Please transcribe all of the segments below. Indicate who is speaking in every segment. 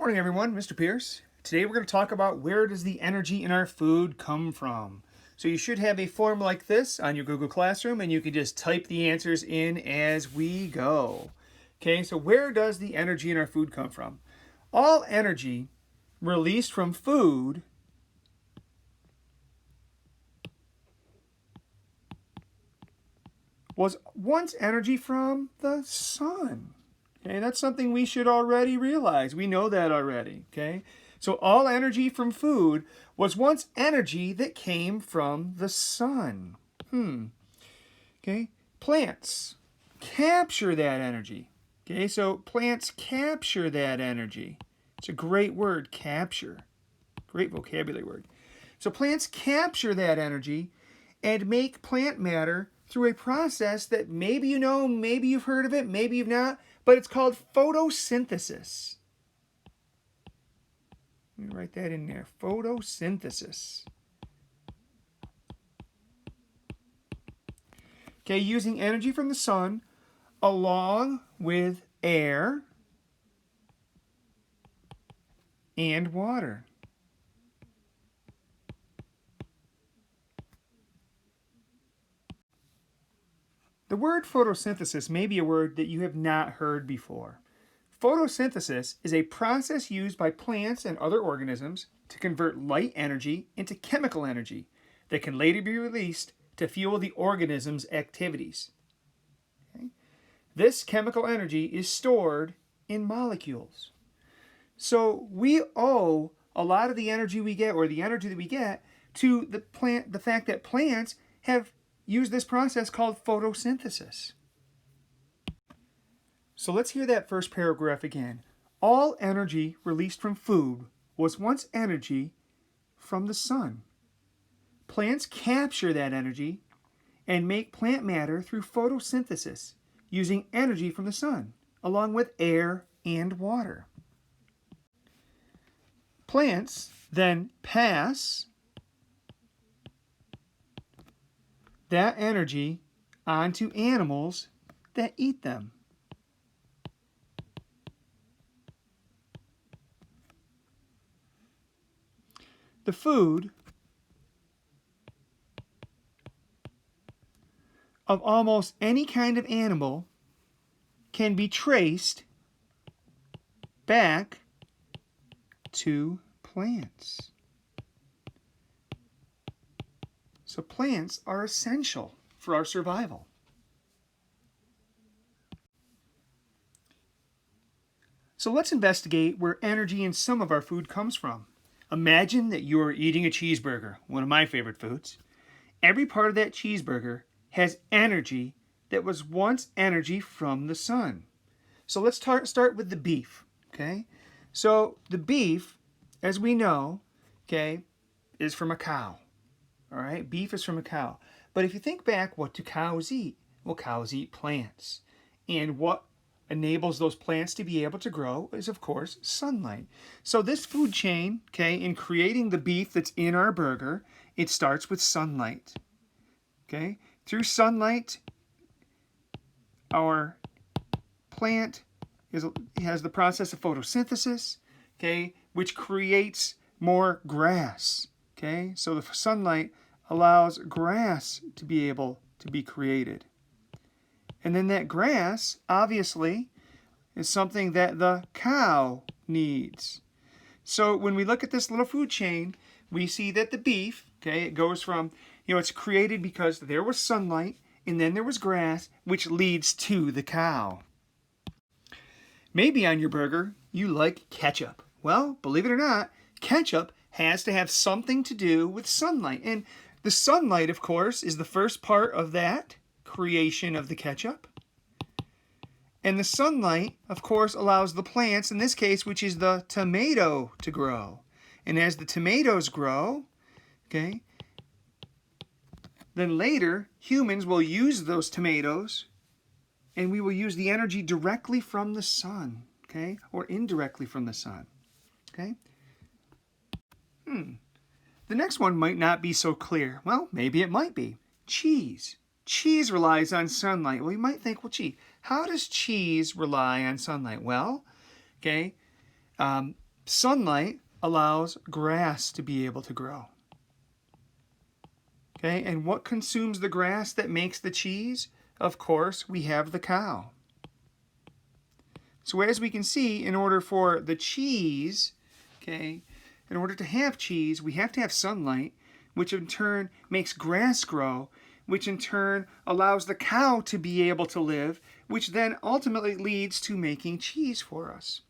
Speaker 1: Morning everyone, Mr. Pierce. Today we're going to talk about where does the energy in our food come from. So you should have a form like this on your Google Classroom and you can just type the answers in as we go. Okay, so where does the energy in our food come from? All energy released from food was once energy from the sun. Okay, that's something we should already realize. We know that already. Okay, so all energy from food was once energy that came from the sun. Okay, plants capture that energy. Okay, so plants capture that energy. It's a great word, capture. Great vocabulary word. So plants capture that energy and make plant matter through a process that maybe you know, maybe you've heard of it, maybe you've not, but it's called photosynthesis. Let me write that in there, photosynthesis. Okay, using energy from the sun along with air and water. The word photosynthesis may be a word that you have not heard before. Photosynthesis is a process used by plants and other organisms to convert light energy into chemical energy that can later be released to fuel the organism's activities. Okay? This chemical energy is stored in molecules. So we owe a lot of the energy we get, or the energy that we get, to the fact that plants have used this process called photosynthesis. So let's hear that first paragraph again. All energy released from food was once energy from the sun. Plants capture that energy and make plant matter through photosynthesis using energy from the sun, along with air and water. Plants then pass that energy onto animals that eat them. The food of almost any kind of animal can be traced back to plants. So plants are essential for our survival. So let's investigate where energy in some of our food comes from. Imagine that you are eating a cheeseburger, one of my favorite foods. Every part of that cheeseburger has energy that was once energy from the sun. So let's start with the beef, okay? So the beef, as we know, okay, is from a cow. All right, beef is from a cow. But if you think back, what do cows eat? Well, cows eat plants. And what enables those plants to be able to grow is, of course, sunlight. So this food chain, okay, in creating the beef that's in our burger, it starts with sunlight. Okay? Through sunlight, our plant has the process of photosynthesis, okay, which creates more grass. Okay? So the sunlight allows grass to be able to be created. And then that grass, obviously, is something that the cow needs. So when we look at this little food chain, we see that the beef, okay, it goes from, it's created because there was sunlight, and then there was grass, which leads to the cow. Maybe on your burger, you like ketchup. Well, believe it or not, ketchup has to have something to do with sunlight. And the sunlight, of course, is the first part of that creation of the ketchup. And the sunlight, of course, allows the plants, in this case, which is the tomato, to grow. And as the tomatoes grow, okay, then later humans will use those tomatoes and we will use the energy directly from the sun, okay, or indirectly from the sun, okay? The next one might not be so clear. Well, maybe it might be. Cheese. Cheese relies on sunlight. Well, you might think, well, gee, how does cheese rely on sunlight? Well, okay, Sunlight allows grass to be able to grow. Okay, and what consumes the grass that makes the cheese? Of course, we have the cow. So as we can see, in order for the cheese, okay, in order to have cheese, we have to have sunlight, which in turn makes grass grow, which in turn allows the cow to be able to live, which then ultimately leads to making cheese for us.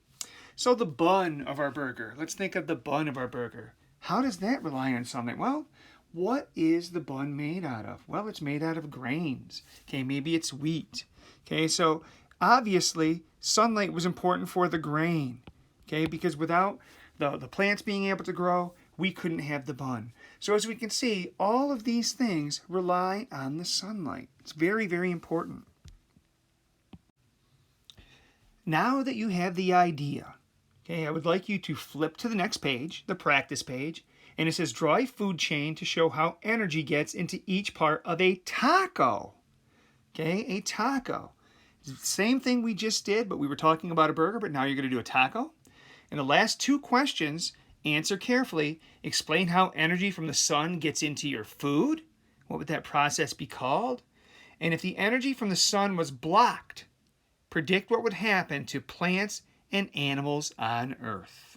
Speaker 1: So the bun of our burger, let's think of the bun of our burger. How does that rely on sunlight? Well, what is the bun made out of? Well, it's made out of grains. Okay, maybe it's wheat. Okay, so obviously sunlight was important for the grain. Okay, because without the plants being able to grow, we couldn't have the bun. So as we can see, all of these things rely on the sunlight. It's very, very important. Now that you have the idea, okay, I would like you to flip to the next page, the practice page, and it says draw a food chain to show how energy gets into each part of a taco. Okay, a taco. Same thing we just did, but we were talking about a burger, but now you're going to do a taco. And the last two questions, answer carefully. Explain how energy from the sun gets into your food. What would that process be called? And if the energy from the sun was blocked, predict what would happen to plants and animals on Earth.